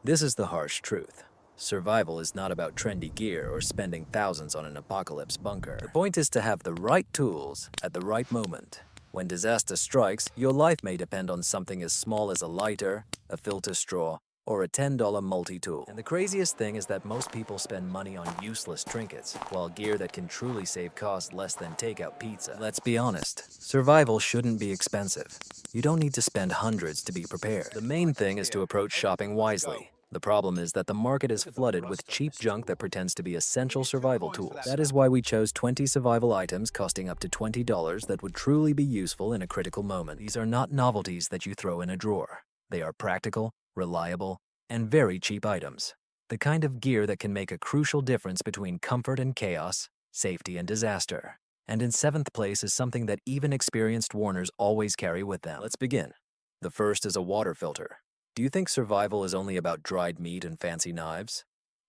This is the harsh truth. Survival is not about trendy gear or spending thousands on an apocalypse bunker. The point is to have the right tools at the right moment. When disaster strikes, your life may depend on something as small as a lighter, a filter straw, or a $10 multi-tool. And the craziest thing is that most people spend money on useless trinkets, while gear that can truly save costs less than takeout pizza. Let's be honest, survival shouldn't be expensive. You don't need to spend hundreds to be prepared. The main thing is to approach shopping wisely. The problem is that the market is flooded with cheap junk that pretends to be essential survival tools. That is why we chose 20 survival items costing up to $20 that would truly be useful in a critical moment. These are not novelties that you throw in a drawer. They are practical, reliable, and very cheap items. The kind of gear that can make a crucial difference between comfort and chaos, safety and disaster. And in seventh place is something that even experienced warners always carry with them. Let's begin. The first is a water filter. Do you think survival is only about dried meat and fancy knives?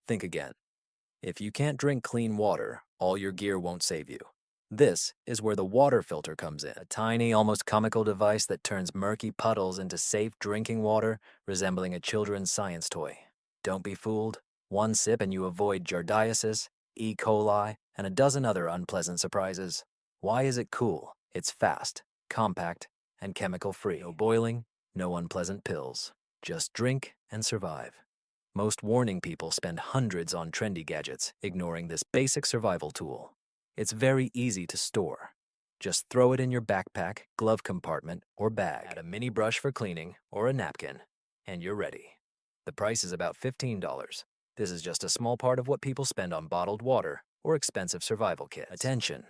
Think again. If you can't drink clean water, all your gear won't save you. This is where the water filter comes in, a tiny, almost comical device that turns murky puddles into safe drinking water, resembling a children's science toy. Don't be fooled. One sip and you avoid giardiasis, E. coli, and a dozen other unpleasant surprises. Why is it cool? It's fast, compact, and chemical-free. No boiling, no unpleasant pills. Just drink and survive. Most warning people spend hundreds on trendy gadgets, ignoring this basic survival tool. It's very easy to store. Just throw it in your backpack, glove compartment, or bag. Add a mini brush for cleaning or a napkin, and you're ready. The price is about $15. This is just a small part of what people spend on bottled water or expensive survival kits. Attention!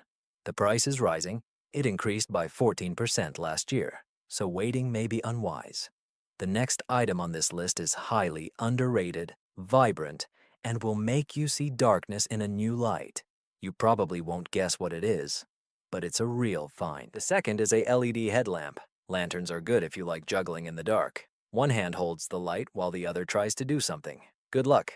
The price is rising. It increased by 14% last year, so waiting may be unwise. The next item on this list is highly underrated, vibrant, and will make you see darkness in a new light. You probably won't guess what it is, but it's a real find. The second is a LED headlamp. Lanterns are good if you like juggling in the dark. One hand holds the light while the other tries to do something. Good luck.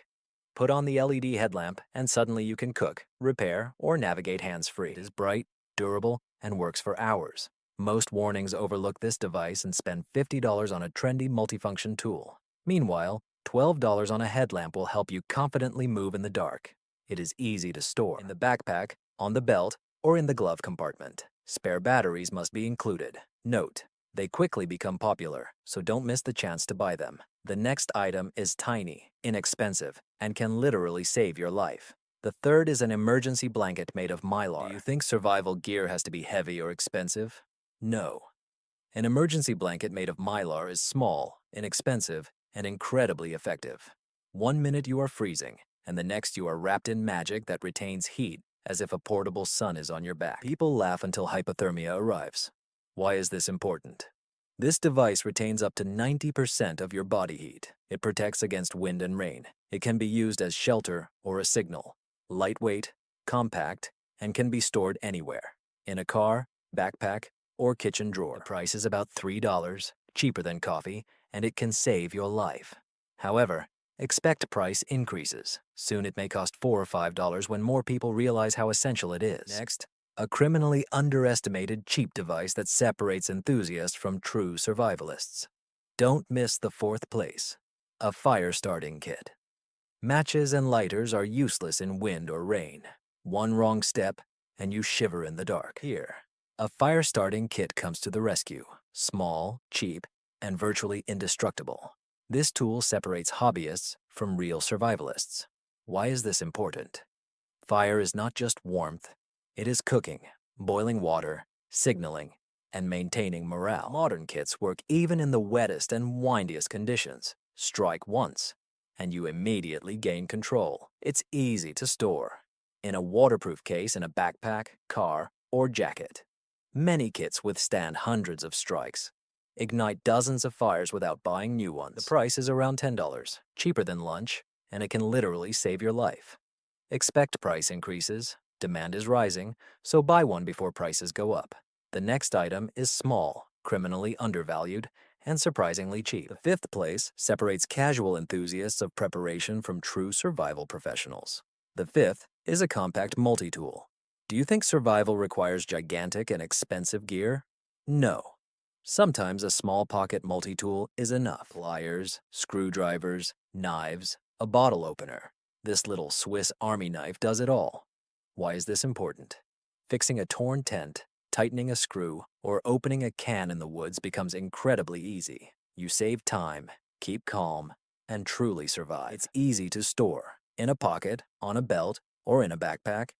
Put on the LED headlamp and suddenly you can cook, repair, or navigate hands-free. It is bright, durable, and works for hours. Most warnings overlook this device and spend $50 on a trendy multifunction tool. Meanwhile, $12 on a headlamp will help you confidently move in the dark. It is easy to store in the backpack, on the belt, or in the glove compartment. Spare batteries must be included. Note, they quickly become popular, so don't miss the chance to buy them. The next item is tiny, inexpensive, and can literally save your life. The third is an emergency blanket made of mylar. Do you think survival gear has to be heavy or expensive? No. An emergency blanket made of mylar is small, inexpensive, and incredibly effective. 1 minute you are freezing, and the next you are wrapped in magic that retains heat as if a portable sun is on your back. People laugh until hypothermia arrives. Why is this important? This device retains up to 90% of your body heat. It protects against wind and rain. It can be used as shelter or a signal. Lightweight, compact, and can be stored anywhere. In a car, backpack, or kitchen drawer. The price is about $3, cheaper than coffee, and it can save your life. However, expect price increases. Soon it may cost $4 or $5 when more people realize how essential it is. Next, a criminally underestimated cheap device that separates enthusiasts from true survivalists. Don't miss the fourth place, a fire starting kit. Matches and lighters are useless in wind or rain. One wrong step, and you shiver in the dark. Here, a fire starting kit comes to the rescue. Small, cheap, and virtually indestructible. This tool separates hobbyists from real survivalists. Why is this important? Fire is not just warmth. It is cooking, boiling water, signaling, and maintaining morale. Modern kits work even in the wettest and windiest conditions. Strike once, and you immediately gain control. It's easy to store in a waterproof case in a backpack, car, or jacket. Many kits withstand hundreds of strikes. Ignite dozens of fires without buying new ones. The price is around $10, cheaper than lunch, and it can literally save your life. Expect price increases. Demand is rising, so buy one before prices go up. The next item is small, criminally undervalued, and surprisingly cheap. The fifth place separates casual enthusiasts of preparation from true survival professionals. The fifth is a compact multi-tool. Do you think survival requires gigantic and expensive gear? No. Sometimes a small pocket multi-tool is enough. Pliers, screwdrivers, knives, a bottle opener. This little Swiss Army knife does it all. Why is this important? Fixing a torn tent, tightening a screw, or opening a can in the woods becomes incredibly easy. You save time, keep calm, and truly survive. It's easy to store, in a pocket, on a belt, or in a backpack.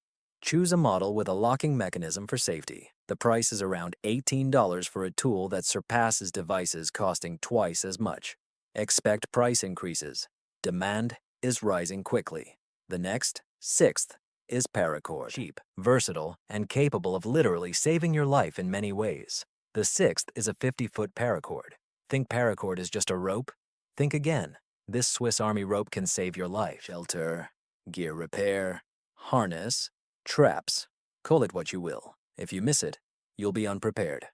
Choose a model with a locking mechanism for safety. The price is around $18 for a tool that surpasses devices costing twice as much. Expect price increases. Demand is rising quickly. The next, sixth, is paracord. Cheap, versatile, and capable of literally saving your life in many ways. The sixth is a 50-foot paracord. Think paracord is just a rope? Think again. This Swiss Army rope can save your life. Shelter, gear repair, harness, traps. Call it what you will. If you miss it, you'll be unprepared.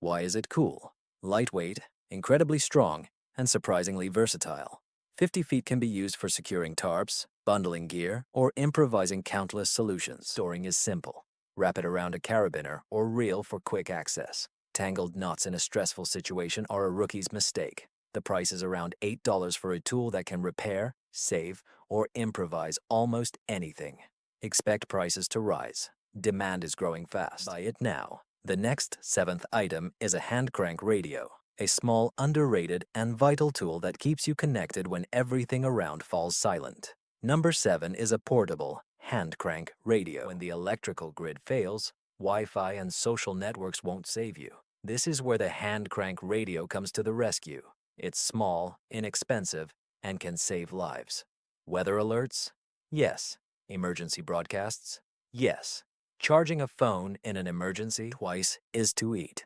Why is it cool? Lightweight, incredibly strong, and surprisingly versatile. 50 feet can be used for securing tarps, bundling gear, or improvising countless solutions. Storing is simple. Wrap it around a carabiner or reel for quick access. Tangled knots in a stressful situation are a rookie's mistake. The price is around $8 for a tool that can repair, save, or improvise almost anything. Expect prices to rise. Demand is growing fast. Buy it now. The next, seventh item is a hand crank radio. A small, underrated, and vital tool that keeps you connected when everything around falls silent. Number 7 is a portable, hand crank radio. When the electrical grid fails, Wi-Fi and social networks won't save you. This is where the hand crank radio comes to the rescue. It's small, inexpensive, and can save lives. Weather alerts? Yes. Emergency broadcasts? Yes. Charging a phone in an emergency twice is to eat.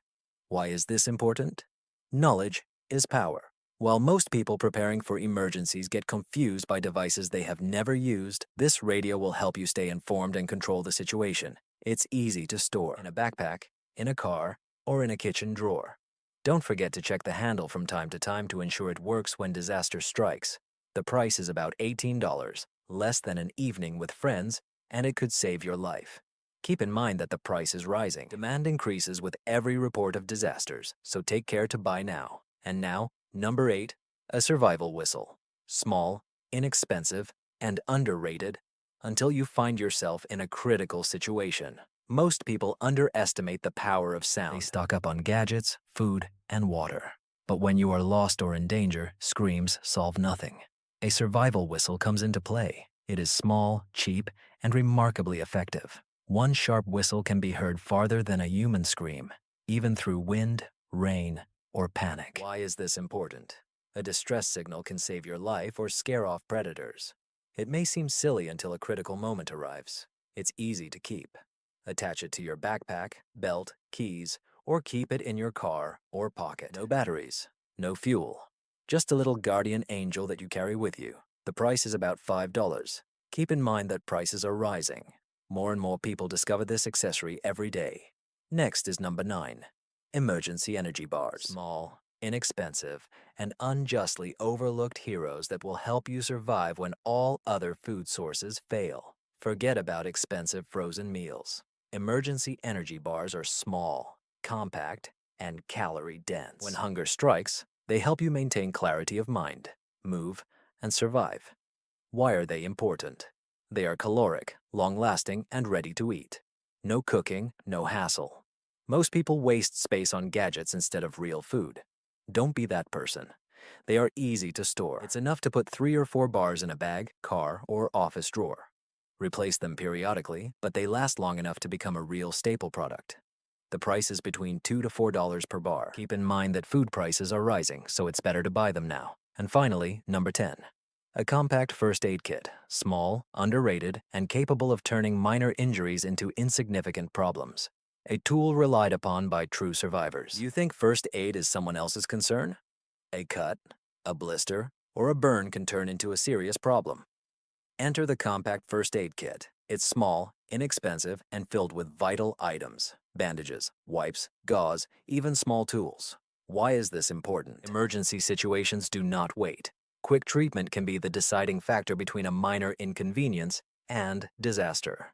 Why is this important? Knowledge is power. While most people preparing for emergencies get confused by devices they have never used, this radio will help you stay informed and control the situation. It's easy to store in a backpack, in a car, or in a kitchen drawer. Don't forget to check the handle from time to time to ensure it works when disaster strikes. The price is about $18, less than an evening with friends, and it could save your life. Keep in mind that the price is rising. Demand increases with every report of disasters, so take care to buy now. And now, number 8, a survival whistle. Small, inexpensive, and underrated until you find yourself in a critical situation. Most people underestimate the power of sound. They stock up on gadgets, food, and water. But when you are lost or in danger, screams solve nothing. A survival whistle comes into play. It is small, cheap, and remarkably effective. One sharp whistle can be heard farther than a human scream, even through wind, rain, or panic. Why is this important? A distress signal can save your life or scare off predators. It may seem silly until a critical moment arrives. It's easy to keep. Attach it to your backpack, belt, keys, or keep it in your car or pocket. No batteries, no fuel. Just a little guardian angel that you carry with you. The price is about $5. Keep in mind that prices are rising. More and more people discover this accessory every day. Next is number 9, emergency energy bars. Small, inexpensive, and unjustly overlooked heroes that will help you survive when all other food sources fail. Forget about expensive frozen meals. Emergency energy bars are small, compact, and calorie-dense. When hunger strikes, they help you maintain clarity of mind, move, and survive. Why are they important? They are caloric, long-lasting, and ready to eat. No cooking, no hassle. Most people waste space on gadgets instead of real food. Don't be that person. They are easy to store. It's enough to put 3 or 4 bars in a bag, car, or office drawer. Replace them periodically, but they last long enough to become a real staple product. The price is between $2 to $4 per bar. Keep in mind that food prices are rising, so it's better to buy them now. And finally, number 10. A compact first aid kit, small, underrated, and capable of turning minor injuries into insignificant problems. A tool relied upon by true survivors. You think first aid is someone else's concern? A cut, a blister, or a burn can turn into a serious problem. Enter the compact first aid kit. It's small, inexpensive, and filled with vital items. Bandages, wipes, gauze, even small tools. Why is this important? Emergency situations do not wait. Quick treatment can be the deciding factor between a minor inconvenience and disaster.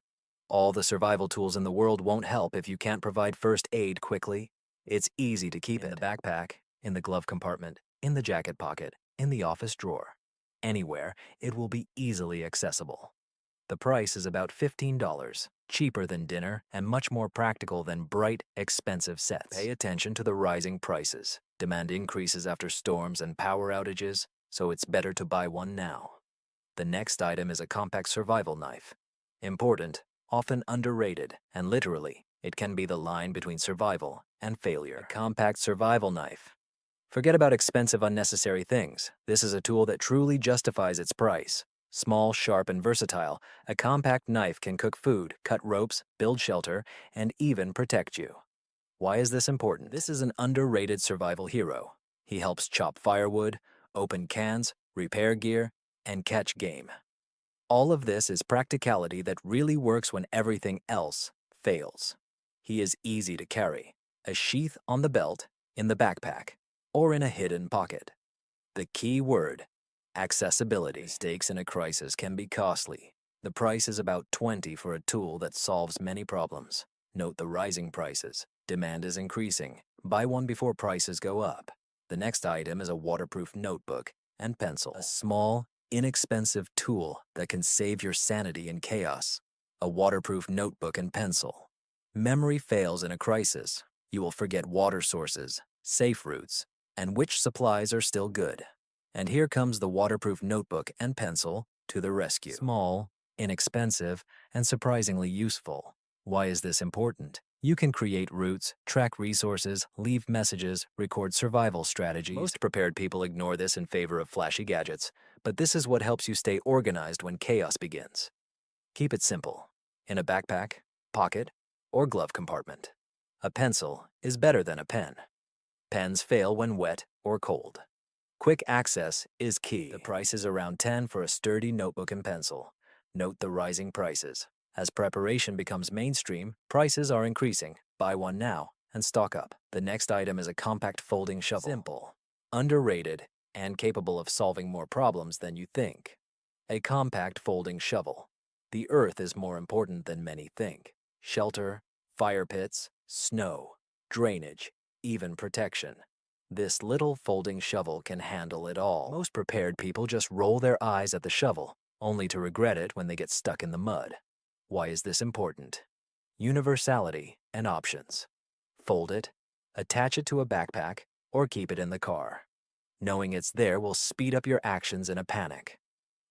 All the survival tools in the world won't help if you can't provide first aid quickly It's easy to keep in the backpack, in the glove compartment, in the jacket pocket, in the office drawer. Anywhere, it will be easily accessible. The price is about $15, cheaper than dinner and much more practical than bright, expensive sets. Pay attention to the rising prices. Demand increases after storms and power outages, so it's better to buy one now. The next item is a compact survival knife. Important, often underrated, and literally, it can be the line between survival and failure. A compact survival knife. Forget about expensive, unnecessary things. This is a tool that truly justifies its price. Small, sharp, and versatile, a compact knife can cook food, cut ropes, build shelter, and even protect you. Why is this important? This is an underrated survival hero. He helps chop firewood, open cans, repair gear, and catch game. All of this is practicality that really works when everything else fails. He is easy to carry, a sheath on the belt, in the backpack, or in a hidden pocket. The key word: accessibility. Mistakes in a crisis can be costly. The price is about $20 for a tool that solves many problems. Note the rising prices. Demand is increasing. Buy one before prices go up. The next item is a waterproof notebook and pencil. A small, inexpensive tool that can save your sanity in chaos. A waterproof notebook and pencil. Memory fails in a crisis. You will forget water sources, safe routes, and which supplies are still good. And here comes the waterproof notebook and pencil to the rescue. Small, inexpensive, and surprisingly useful. Why is this important? You can create routes, track resources, leave messages, record survival strategies. Most prepared people ignore this in favor of flashy gadgets, but this is what helps you stay organized when chaos begins. Keep it simple. In a backpack, pocket, or glove compartment. A pencil is better than a pen. Pens fail when wet or cold. Quick access is key. The price is around $10 for a sturdy notebook and pencil. Note the rising prices. As preparation becomes mainstream, prices are increasing. Buy one now and stock up. The next item is a compact folding shovel. Simple, underrated, and capable of solving more problems than you think. A compact folding shovel. The earth is more important than many think. Shelter, fire pits, snow, drainage, even protection. This little folding shovel can handle it all. Most prepared people just roll their eyes at the shovel, only to regret it when they get stuck in the mud. Why is this important? Universality and options. Fold it, attach it to a backpack, or keep it in the car. Knowing it's there will speed up your actions in a panic.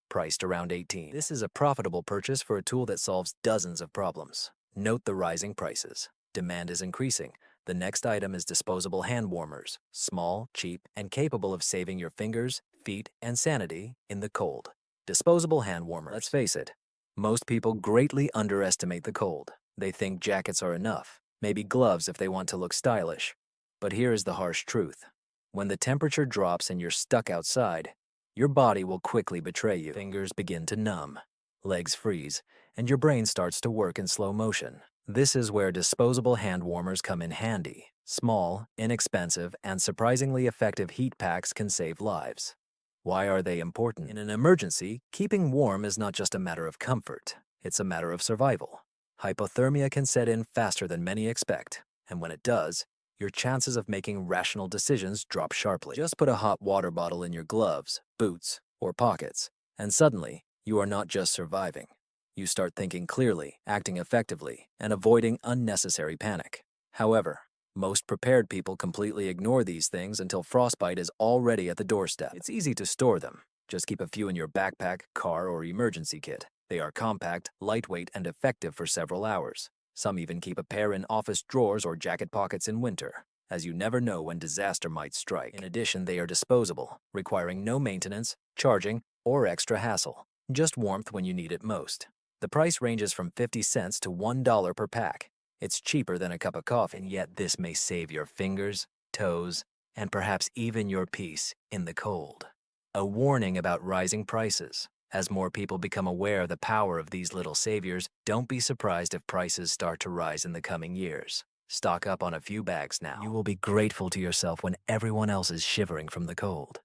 Priced around $18. This is a profitable purchase for a tool that solves dozens of problems. Note the rising prices. Demand is increasing. The next item is disposable hand warmers, small, cheap, and capable of saving your fingers, feet, and sanity in the cold. Disposable hand warmers. Let's face it, most people greatly underestimate the cold. They think jackets are enough, maybe gloves if they want to look stylish. But here is the harsh truth. When the temperature drops and you're stuck outside, your body will quickly betray you. Fingers begin to numb, legs freeze, and your brain starts to work in slow motion. This is where disposable hand warmers come in handy. Small, inexpensive, and surprisingly effective heat packs can save lives. Why are they important? In an emergency, keeping warm is not just a matter of comfort. It's a matter of survival. Hypothermia can set in faster than many expect, and when it does, your chances of making rational decisions drop sharply. Just put a hot water bottle in your gloves, boots, or pockets, and suddenly, you are not just surviving. You start thinking clearly, acting effectively, and avoiding unnecessary panic. However, most prepared people completely ignore these things until frostbite is already at the doorstep. It's easy to store them. Just keep a few in your backpack, car, or emergency kit. They are compact, lightweight, and effective for several hours. Some even keep a pair in office drawers or jacket pockets in winter, as you never know when disaster might strike. In addition, they are disposable, requiring no maintenance, charging, or extra hassle. Just warmth when you need it most. The price ranges from 50 cents to $1 per pack. It's cheaper than a cup of coffee, and yet this may save your fingers, toes, and perhaps even your peace in the cold. A warning about rising prices. As more people become aware of the power of these little saviors, don't be surprised if prices start to rise in the coming years. Stock up on a few bags now. You will be grateful to yourself when everyone else is shivering from the cold.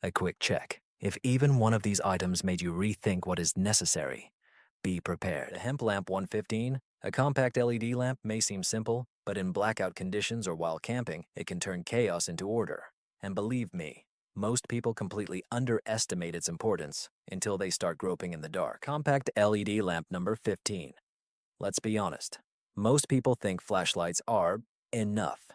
A quick check. If even one of these items made you rethink what is necessary, be prepared. The Hemp Lamp 115, a compact LED lamp, may seem simple, But in blackout conditions or while camping, it can turn chaos into order. And believe me, most people completely underestimate its importance until they start groping in the dark. Compact LED lamp number 15. Let's be honest. Most people think flashlights are enough.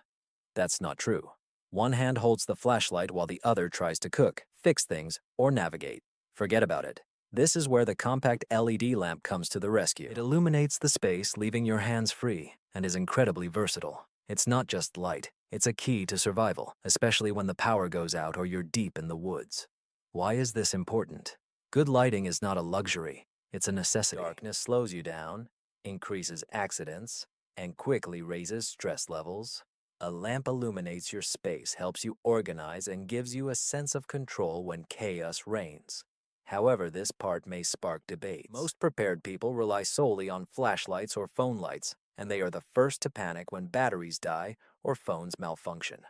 That's not true. One hand holds the flashlight while the other tries to cook, fix things, or navigate. Forget about it. This is where the compact LED lamp comes to the rescue. It illuminates the space, leaving your hands free, and is incredibly versatile. It's not just light, it's a key to survival, especially when the power goes out or you're deep in the woods. Why is this important? Good lighting is not a luxury, it's a necessity. Darkness slows you down, increases accidents, and quickly raises stress levels. A lamp illuminates your space, helps you organize, and gives you a sense of control when chaos reigns. However, this part may spark debates. Most prepared people rely solely on flashlights or phone lights, and they are the first to panic when batteries die or phones malfunction.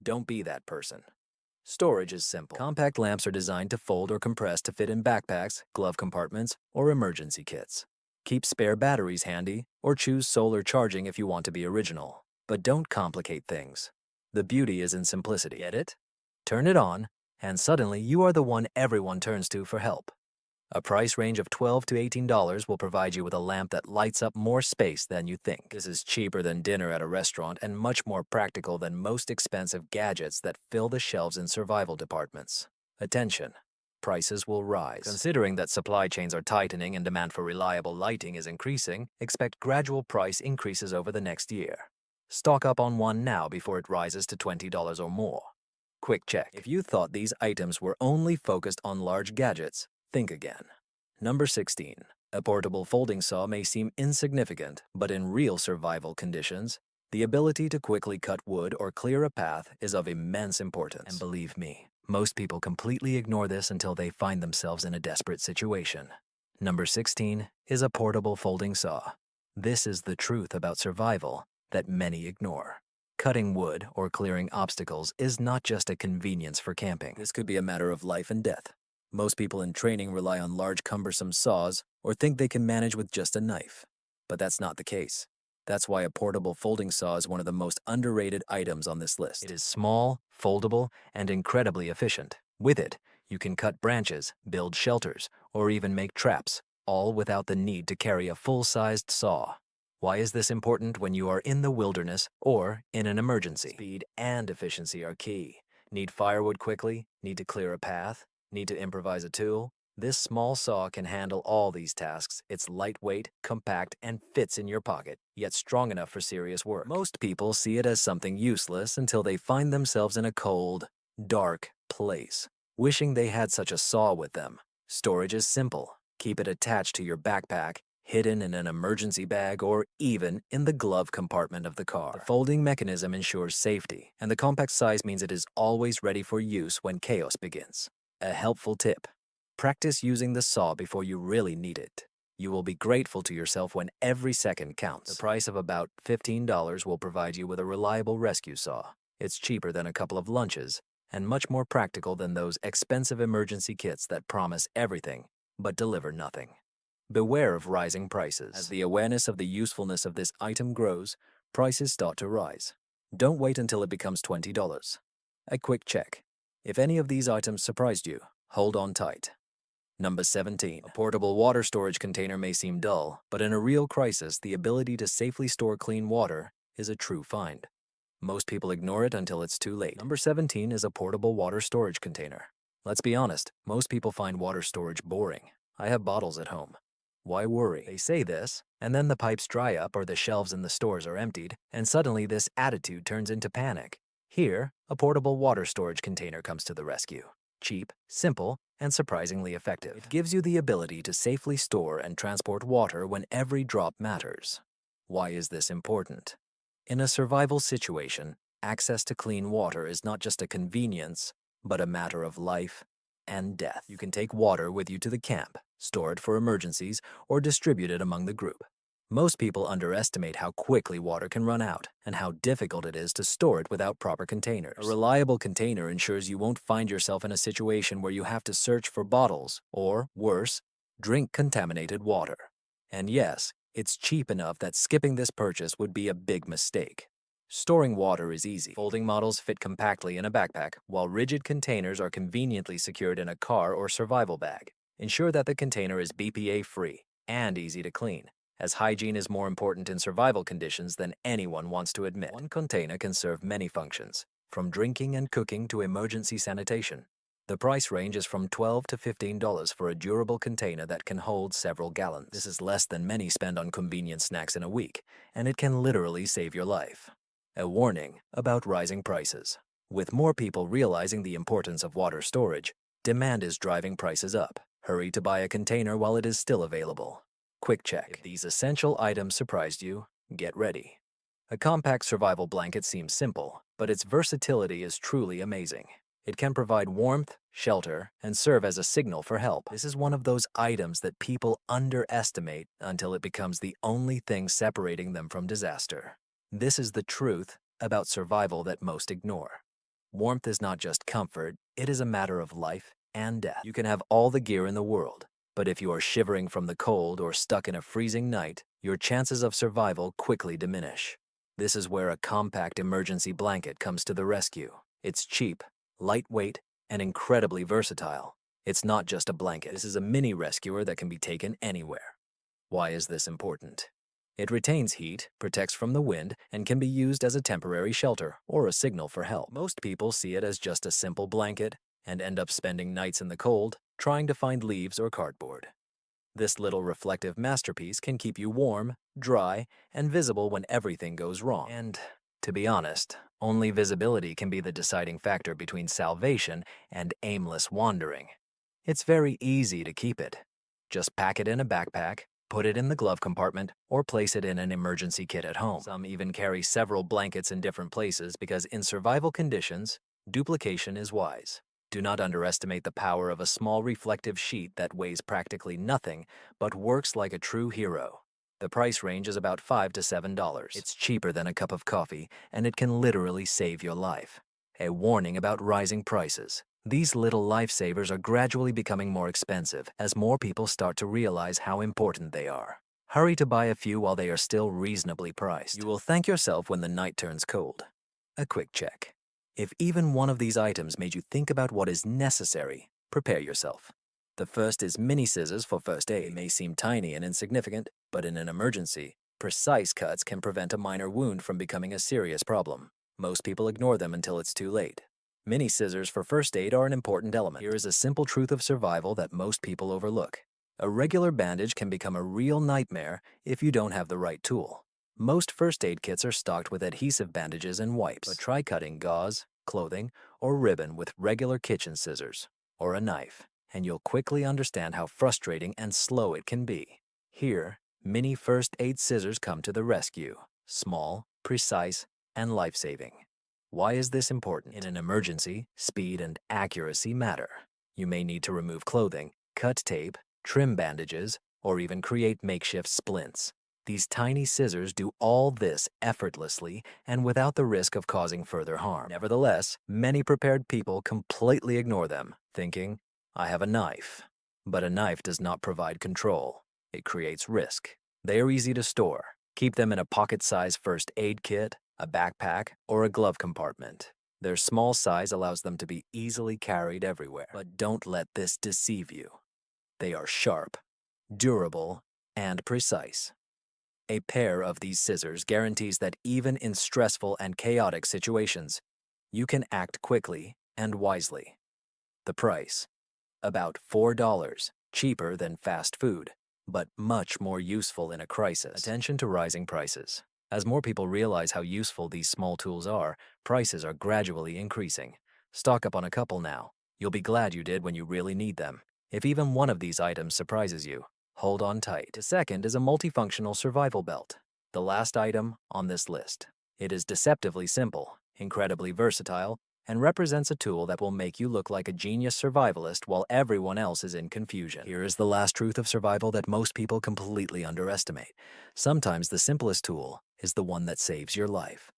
Don't be that person. Storage is simple. Compact lamps are designed to fold or compress to fit in backpacks, glove compartments, or emergency kits. Keep spare batteries handy, or choose solar charging if you want to be original. But don't complicate things. The beauty is in simplicity. Get it? Turn it on, and suddenly you are the one everyone turns to for help. A price range of $12 to $18 will provide you with a lamp that lights up more space than you think. This is cheaper than dinner at a restaurant and much more practical than most expensive gadgets that fill the shelves in survival departments. Attention. Prices will rise. Considering that supply chains are tightening and demand for reliable lighting is increasing, expect gradual price increases over the next year. Stock up on one now before it rises to $20 or more. Quick check. If you thought these items were only focused on large gadgets, think again. Number 16. A portable folding saw may seem insignificant, but in real survival conditions, the ability to quickly cut wood or clear a path is of immense importance. And believe me, most people completely ignore this until they find themselves in a desperate situation. Number 16 is a portable folding saw. This is the truth about survival that many ignore. Cutting wood or clearing obstacles is not just a convenience for camping. This could be a matter of life and death. Most people in training rely on large, cumbersome saws or think they can manage with just a knife. But that's not the case. That's why a portable folding saw is one of the most underrated items on this list. It is small, foldable, and incredibly efficient. With it, you can cut branches, build shelters, or even make traps, all without the need to carry a full-sized saw. Why is this important when you are in the wilderness or in an emergency? Speed and efficiency are key. Need firewood quickly? Need to clear a path? Need to improvise a tool? This small saw can handle all these tasks. It's lightweight, compact, and fits in your pocket, yet strong enough for serious work. Most people see it as something useless until they find themselves in a cold, dark place, wishing they had such a saw with them. Storage is simple. Keep it attached to your backpack, hidden in an emergency bag, or even in the glove compartment of the car. The folding mechanism ensures safety, and the compact size means it is always ready for use when chaos begins. A helpful tip: practice using the saw before you really need it. You will be grateful to yourself when every second counts. The price of about $15 will provide you with a reliable rescue saw. It's cheaper than a couple of lunches, and much more practical than those expensive emergency kits that promise everything but deliver nothing. Beware of rising prices. As the awareness of the usefulness of this item grows, prices start to rise. Don't wait until it becomes $20. A quick check. If any of these items surprised you, hold on tight. Number 17. A portable water storage container may seem dull, but in a real crisis, the ability to safely store clean water is a true find. Most people ignore it until it's too late. Number 17 is a portable water storage container. Let's be honest, most people find water storage boring. I have bottles at home. Why worry? They say this, and then the pipes dry up or the shelves in the stores are emptied, and suddenly this attitude turns into panic. Here, a portable water storage container comes to the rescue. Cheap, simple, and surprisingly effective. It gives you the ability to safely store and transport water when every drop matters. Why is this important? In a survival situation, access to clean water is not just a convenience, but a matter of life and death. You can take water with you to the camp, store it for emergencies, or distribute it among the group. Most people underestimate how quickly water can run out and how difficult it is to store it without proper containers. A reliable container ensures you won't find yourself in a situation where you have to search for bottles or, worse, drink contaminated water. And yes, It's cheap enough that skipping this purchase would be a big mistake. Storing water is easy. Folding models fit compactly in a backpack, while rigid containers are conveniently secured in a car or survival bag. Ensure that the container is BPA-free and easy to clean, as hygiene is more important in survival conditions than anyone wants to admit. One container can serve many functions, from drinking and cooking to emergency sanitation. The price range is from $12 to $15 for a durable container that can hold several gallons. This is less than many spend on convenient snacks in a week, and it can literally save your life. A warning about rising prices. With more people realizing the importance of water storage, demand is driving prices up. Hurry to buy a container while it is still available. Quick check. If these essential items surprised you, get ready. A compact survival blanket seems simple, but its versatility is truly amazing. It can provide warmth, shelter, and serve as a signal for help. This is one of those items that people underestimate until it becomes the only thing separating them from disaster. This is the truth about survival that most ignore. Warmth is not just comfort, it is a matter of life and death. You can have all the gear in the world, but if you are shivering from the cold or stuck in a freezing night, your chances of survival quickly diminish. This is where a compact emergency blanket comes to the rescue. It's cheap, lightweight, and incredibly versatile. It's not just a blanket. This is a mini rescuer that can be taken anywhere. Why is this important? It retains heat, protects from the wind, and can be used as a temporary shelter or a signal for help. Most people see it as just a simple blanket and end up spending nights in the cold trying to find leaves or cardboard. This little reflective masterpiece can keep you warm, dry, and visible when everything goes wrong. And, to be honest, only visibility can be the deciding factor between salvation and aimless wandering. It's very easy to keep it. Just pack it in a backpack, put it in the glove compartment, or place it in an emergency kit at home. Some even carry several blankets in different places because in survival conditions, duplication is wise. Do not underestimate the power of a small reflective sheet that weighs practically nothing but works like a true hero. The price range is about $5 to $7. It's cheaper than a cup of coffee, and it can literally save your life. A warning about rising prices. These little lifesavers are gradually becoming more expensive as more people start to realize how important they are. Hurry to buy a few while they are still reasonably priced. You will thank yourself when the night turns cold. A quick check. If even one of these items made you think about what is necessary, prepare yourself. The first is mini scissors for first aid. They may seem tiny and insignificant, but in an emergency, precise cuts can prevent a minor wound from becoming a serious problem. Most people ignore them until it's too late. Mini scissors for first aid are an important element. Here is a simple truth of survival that most people overlook. A regular bandage can become a real nightmare if you don't have the right tool. Most first aid kits are stocked with adhesive bandages and wipes, but try cutting gauze, clothing, or ribbon with regular kitchen scissors or a knife, and you'll quickly understand how frustrating and slow it can be. Here, mini first aid scissors come to the rescue. Small, precise, and life-saving. Why is this important? In an emergency, speed and accuracy matter. You may need to remove clothing, cut tape, trim bandages, or even create makeshift splints. These tiny scissors do all this effortlessly and without the risk of causing further harm. Nevertheless, many prepared people completely ignore them, thinking, I have a knife. But a knife does not provide control. It creates risk. They are easy to store. Keep them in a pocket-sized first aid kit, a backpack, or a glove compartment. Their small size allows them to be easily carried everywhere. But don't let this deceive you. They are sharp, durable, and precise. A pair of these scissors guarantees that even in stressful and chaotic situations, you can act quickly and wisely. The price? About $4, cheaper than fast food, but much more useful in a crisis. Attention to rising prices. As more people realize how useful these small tools are, prices are gradually increasing. Stock up on a couple now. You'll be glad you did when you really need them. If even one of these items surprises you, hold on tight. The second is a multifunctional survival belt, the last item on this list. It is deceptively simple, incredibly versatile, and represents a tool that will make you look like a genius survivalist while everyone else is in confusion. Here is the last truth of survival that most people completely underestimate. Sometimes the simplest tool is the one that saves your life.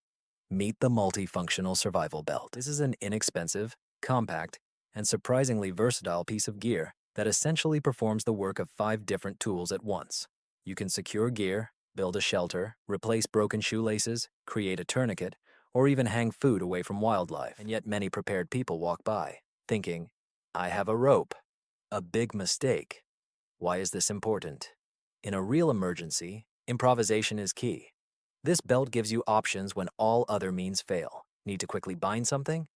Meet the multifunctional survival belt. This is an inexpensive, compact, and surprisingly versatile piece of gear that essentially performs the work of 5 different tools at once. You can secure gear, build a shelter, replace broken shoelaces, create a tourniquet, or even hang food away from wildlife. And yet many prepared people walk by, thinking, I have a rope. A big mistake. Why is this important? In a real emergency, improvisation is key. This belt gives you options when all other means fail. Need to quickly bind something?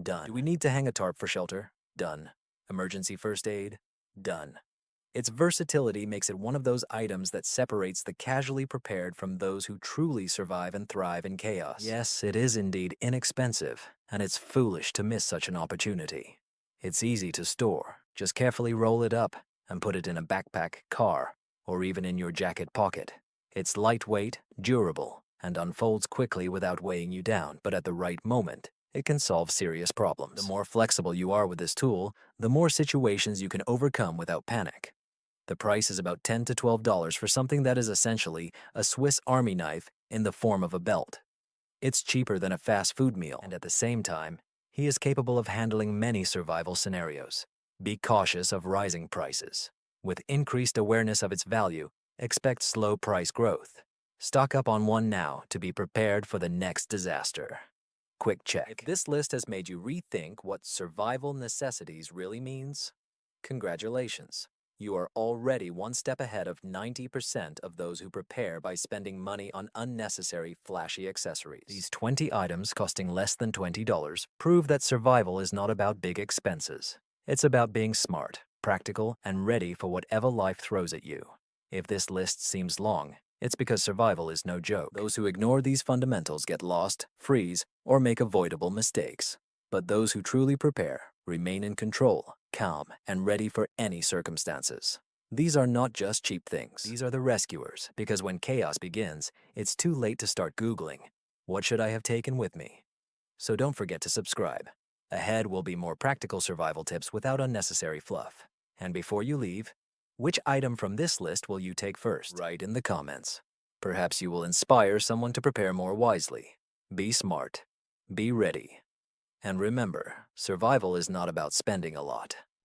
Done. Do we need to hang a tarp for shelter? Done. Emergency first aid? Done. Its versatility makes it one of those items that separates the casually prepared from those who truly survive and thrive in chaos. Yes, it is indeed inexpensive, and it's foolish to miss such an opportunity. It's easy to store. Just carefully roll it up and put it in a backpack, car, or even in your jacket pocket. It's lightweight, durable, and unfolds quickly without weighing you down, but at the right moment, it can solve serious problems. The more flexible you are with this tool, the more situations you can overcome without panic. The price is about $10 to $12 for something that is essentially a Swiss Army knife in the form of a belt. It's cheaper than a fast food meal, and at the same time, he is capable of handling many survival scenarios. Be cautious of rising prices. With increased awareness of its value, expect slow price growth. Stock up on one now to be prepared for the next disaster. Quick check. If this list has made you rethink what survival necessities really means, congratulations. You are already one step ahead of 90% of those who prepare by spending money on unnecessary, flashy accessories. These 20 items costing less than $20 prove that survival is not about big expenses. It's about being smart, practical, and ready for whatever life throws at you. If this list seems long, it's because survival is no joke. Those who ignore these fundamentals get lost, freeze, or make avoidable mistakes. But those who truly prepare remain in control, calm, and ready for any circumstances. These are not just cheap things. These are the rescuers, because when chaos begins, it's too late to start Googling, what should I have taken with me? So don't forget to subscribe. Ahead will be more practical survival tips without unnecessary fluff. And before you leave, which item from this list will you take first? Write in the comments. Perhaps you will inspire someone to prepare more wisely. Be smart. Be ready. And remember, survival is not about spending a lot.